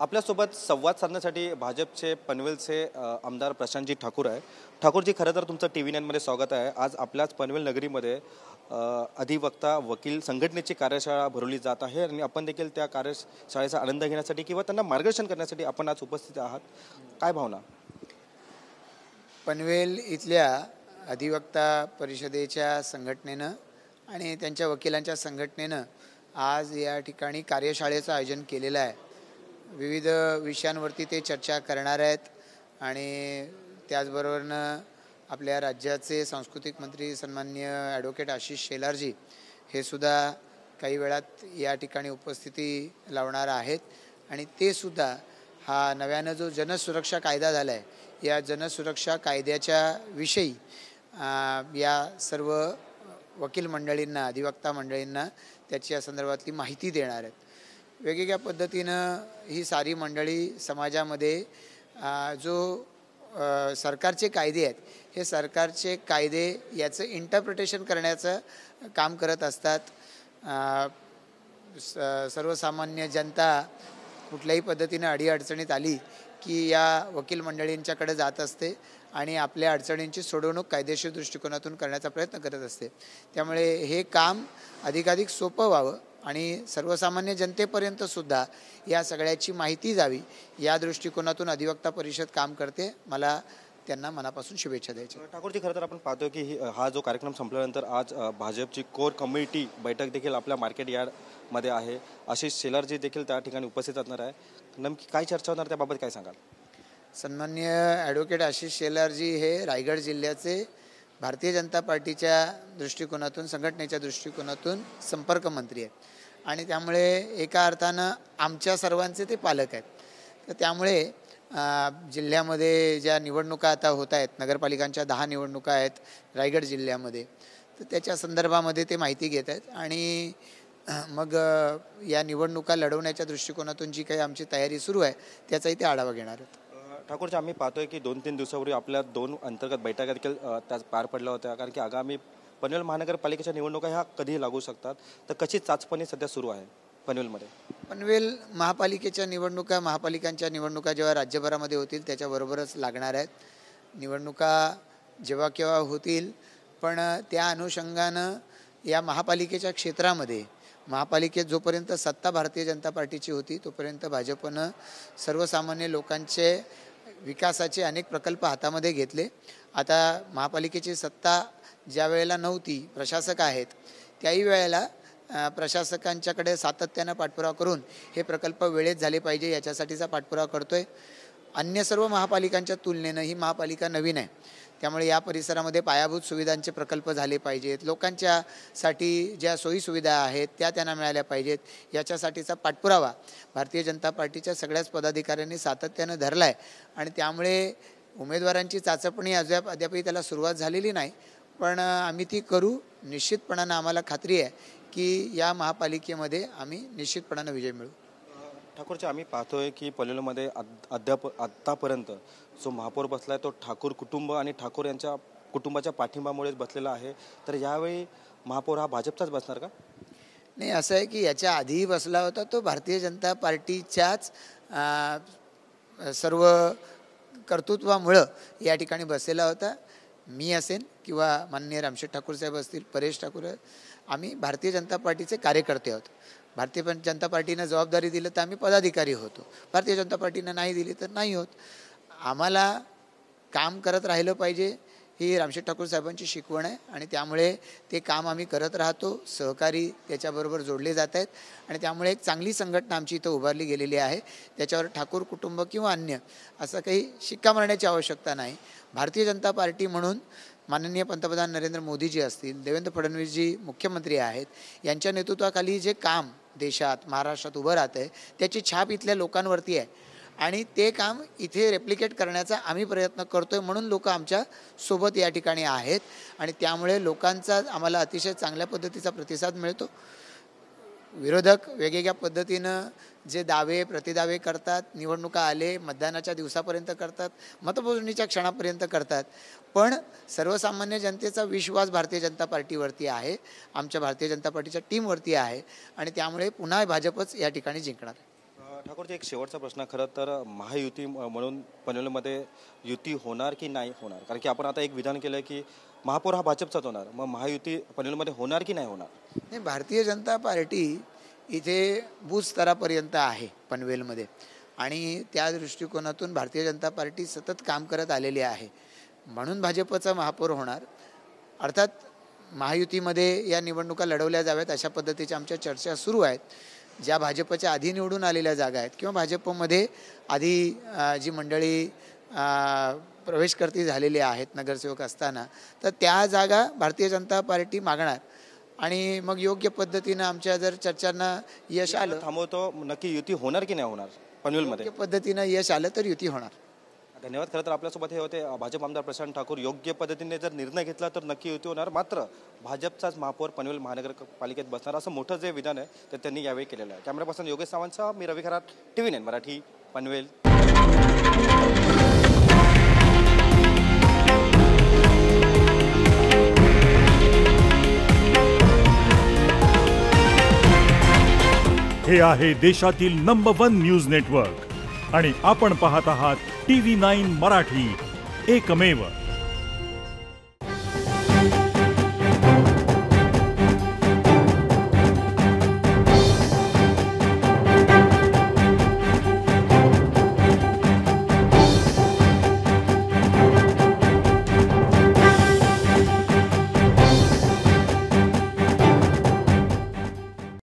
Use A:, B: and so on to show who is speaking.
A: आपल्यासोबत संवाद साधण्यासाठी भाजपचे पनवेलचे आमदार प्रशांतजी ठाकूर आहे. ठाकूरजी, खरं तर तुमचं TV9 मध्ये स्वागत आहे. आज आपल्याच पनवेल नगरीमध्ये अधिवक्ता वकील संघटनेची कार्यशाळा भरवली जात आहे आणि आपण देखील त्या कार्यशाळेचा आनंद घेण्यासाठी किंवा त्यांना मार्गदर्शन करण्यासाठी आपण आज उपस्थित आहात. काय भावना?
B: पनवेल इथल्या अधिवक्ता परिषदेच्या संघटनेनं आणि त्यांच्या वकिलांच्या संघटनेनं आज या ठिकाणी कार्यशाळेचं आयोजन केलेलं आहे. विविध विषयांवरती ते चर्चा करणार आहेत आणि त्याचबरोबरनं आपल्या राज्याचे सांस्कृतिक मंत्री सन्माननीय ॲडव्होकेट आशिष शेलारजी हे सुद्धा काही वेळात या ठिकाणी उपस्थिती लावणार आहेत आणि ते सुद्धा हा नव्यानं जो जनसुरक्षा कायदा झाला आहे या जनसुरक्षा कायद्याच्या विषयी या सर्व वकील मंडळींना अधिवक्ता मंडळींना त्याच्या संदर्भातली माहिती देणार आहेत. वेगवेगळ्या पद्धतीनं ही सारी मंडळी समाजामध्ये जो सरकारचे कायदे आहेत हे सरकारचे कायदे याचं इंटरप्रिटेशन करण्याचं काम करत असतात. सर्वसामान्य जनता कुठल्याही पद्धतीनं अडीअडचणीत आली की या वकील मंडळींच्याकडे जात असते आणि आपल्या अडचणींची सोडवणूक कायदेशीर दृष्टिकोनातून करण्याचा प्रयत्न करत असते. त्यामुळे हे काम अधिकाधिक सोपं व्हावं आणि सर्वसामान्य जनतेपर्यंत सुद्धा या सगळ्याची माहिती जावी या दृष्टिकोनातून अधिवक्ता परिषद काम करते. मला त्यांना मनापासून शुभेच्छा द्यायच्या.
A: ठाकूरजी, खरं तर आपण पाहतो की हा जो कार्यक्रम संपल्यानंतर आज भाजपची कोर कमिटी बैठक देखील आपल्या मार्केट यार्डमध्ये आहे. आशिष शेलारजी देखील त्या ठिकाणी उपस्थित असणार आहे. नेमकी काय चर्चा होणार त्याबाबत काय सांगाल?
B: सन्माननीय ॲडव्होकेट आशिष शेलारजी हे रायगड जिल्ह्याचे भारतीय जनता पार्टीच्या दृष्टिकोनातून संघटनेच्या दृष्टिकोनातून संपर्क मंत्री आहेत आणि त्यामुळे एका अर्थानं आमच्या सर्वांचे ते पालक आहेत. तर त्यामुळे जिल्ह्यामध्ये ज्या निवडणुका आता होत आहेत, नगरपालिकांच्या 10 निवडणुका आहेत रायगड जिल्ह्यामध्ये, तर त्याच्या संदर्भामध्ये ते माहिती घेत आहेत आणि मग या निवडणुका लढवण्याच्या दृष्टिकोनातून जी काही आमची तयारी सुरू आहे त्याचाही ते आढावा घेणार आहेत.
A: ठाकूरजी, आम्ही पाहतोय की 2-3 दिवसापूर्वी आपल्या 2 अंतर्गत बैठका देखील त्या पार पडल्या होत्या, कारण की आगामी पनवेल महानगरपालिकेच्या निवडणुका ह्या कधीही लागू शकतात. तर कशी चाचपणी सध्या सुरू आहे पनवेलमध्ये?
B: पनवेल महापालिकेच्या निवडणुका, महापालिकांच्या निवडणुका जेव्हा राज्यभरामध्ये होतील त्याच्याबरोबरच लागणार आहेत. निवडणुका जेव्हा केव्हा होतील, पण त्या अनुषंगानं या महापालिकेच्या क्षेत्रामध्ये महापालिकेत जोपर्यंत सत्ता भारतीय जनता पार्टीची होती तोपर्यंत भाजपनं सर्वसामान्य लोकांचे विकासाचे अनेक प्रकल्प हातामध्ये घेतले. आता महापालिकेची सत्ता ज्या वेळेला नव्हती, प्रशासक आहेत, त्याही वेळेला प्रशासकांच्याकडे सातत्यानं पाठपुरावा करून हे प्रकल्प वेळेत झाले पाहिजे याच्यासाठीचा पाठपुरावा करतोय. अन्य सर्व महापालिकांच्या तुलनेनं ही महापालिका नवीन आहे, त्यामुळे या परिसरामध्ये पायाभूत सुविधांचे प्रकल्प झाले पाहिजेत, लोकांच्यासाठी ज्या सोयीसुविधा आहेत त्या त्यांना मिळाल्या पाहिजेत, याच्यासाठीचा पाठपुरावा भारतीय जनता पार्टीच्या सगळ्याच पदाधिकाऱ्यांनी सातत्यानं धरला आहे आणि त्यामुळे उमेदवारांची चाचपणी अद्यापही त्याला सुरुवात झालेली नाही, पण आम्ही ती करू. निश्चितपणानं आम्हाला खात्री आहे की या महापालिकेमध्ये आम्ही निश्चितपणानं विजय मिळू.
A: ठाकूरजी, आम्ही पाहतोय की पनवेलमध्ये आत्तापर्यंत जो महापौर बसला आहे तो ठाकूर कुटुंब आणि ठाकूर यांच्या कुटुंबाच्या पाठिंबामुळेच बसलेला आहे. तर यावेळी महापौर हा भाजपचाच बसणार का?
B: नाही, असं आहे की याच्या आधीही बसला होता तो भारतीय जनता पार्टीच्याच सर्व कर्तृत्वामुळं या ठिकाणी बसलेला होता. मी असेन किंवा माननीय रामशेठ ठाकूर साहेब असतील, परेश ठाकूर, आम्ही भारतीय जनता पार्टीचे कार्यकर्ते आहोत. भारतीय जनता पार्टीनं जबाबदारी दिलं तर आम्ही पदाधिकारी होतो, भारतीय जनता पार्टीनं नाही दिली तर नाही होत. आम्हाला काम करत राहिलं पाहिजे ही रामशेठ ठाकूर साहेबांची शिकवण आहे आणि त्यामुळे ते काम आम्ही करत राहतो. सहकारी त्याच्याबरोबर जोडले जात आहेत आणि त्यामुळे एक चांगली संघटना आमची इथं उभारली गेलेली आहे. त्याच्यावर ठाकूर कुटुंब किंवा अन्य असं काही शिक्का मारण्याची आवश्यकता नाही. भारतीय जनता पार्टी म्हणून माननीय पंतप्रधान नरेंद्र मोदीजी असतील, देवेंद्र फडणवीसजी मुख्यमंत्री आहेत, यांच्या नेतृत्वाखाली जे काम देशात महाराष्ट्रात उभं राहतं आहे त्याची छाप इथल्या लोकांवरती आहे आणि ते काम इथे रेप्लिकेट करण्याचा आम्ही प्रयत्न करतो आहे. म्हणून लोक आमच्या सोबत या ठिकाणी आहेत आणि त्यामुळे लोकांचा आम्हाला अतिशय चांगल्या पद्धतीचा प्रतिसाद मिळतो. विरोधक वेगवेगळ्या पद्धतीनं जे दावे प्रतिदावे करतात, निवडणुका आले मतदानाच्या दिवसापर्यंत करतात, मतमोजणीच्या क्षणापर्यंत करतात, पण सर्वसामान्य जनतेचा विश्वास भारतीय जनता पार्टीवरती आहे, आमच्या भारतीय जनता पार्टीच्या टीमवरती आहे आणि त्यामुळे पुन्हा भाजपच या ठिकाणी जिंकणार.
A: ठाकूरजी, एक शेवटचा प्रश्न. खरं तर महायुती म्हणून पनवेलमध्ये युती होणार की नाही होणार? कारण की आपण आता एक विधान केलं की महापौर हा भाजपचाच होणार, मग महायुती पनवेलमध्ये होणार की नाही होणार?
B: नाही, भारतीय जनता पार्टी इथे बूथ स्तरापर्यंत आहे पनवेलमध्ये आणि त्या दृष्टिकोनातून भारतीय जनता पार्टी सतत काम करत आलेली आहे, म्हणून भाजपचा महापौर होणार. अर्थात महायुतीमध्ये या निवडणुका लढवल्या जाव्यात अशा पद्धतीच्या आमच्या चर्चा सुरू आहेत. ज्या भाजपच्या आधी निवडून आलेल्या जागा आहेत किंवा भाजपमध्ये आधी जी मंडळी प्रवेशकर्ती झालेली आहेत नगरसेवक असताना, तर त्या जागा भारतीय जनता पार्टी मागणार आणि मग योग्य पद्धतीनं आमच्या जर चर्चांना यश आलं,
A: थांबवतो, नक्की युती होणार की नाही होणार पनवेलमध्ये?
B: योग्य पद्धतीनं यश आलं तर युती होणार.
A: धन्यवाद. खरं तर आपल्यासोबत हे होते भाजप आमदार प्रशांत ठाकूर. योग्य पद्धतीने जर निर्णय घेतला तर नक्की युती होणार, मात्र भाजपचाच महापौर पनवेल महानगरपालिकेत बसणार असं मोठं जे विधान आहे ते त्यांनी यावेळी केलेलं आहे. कॅमेरा पर्सन योगेश सावंतसह मी रवी खरात, TV9 मराठी, पनवेल.
C: हे आहे देशातील नंबर 1 न्यूज नेटवर्क आणि आपण पाहत आहात TV9 मराठी, एकमेव.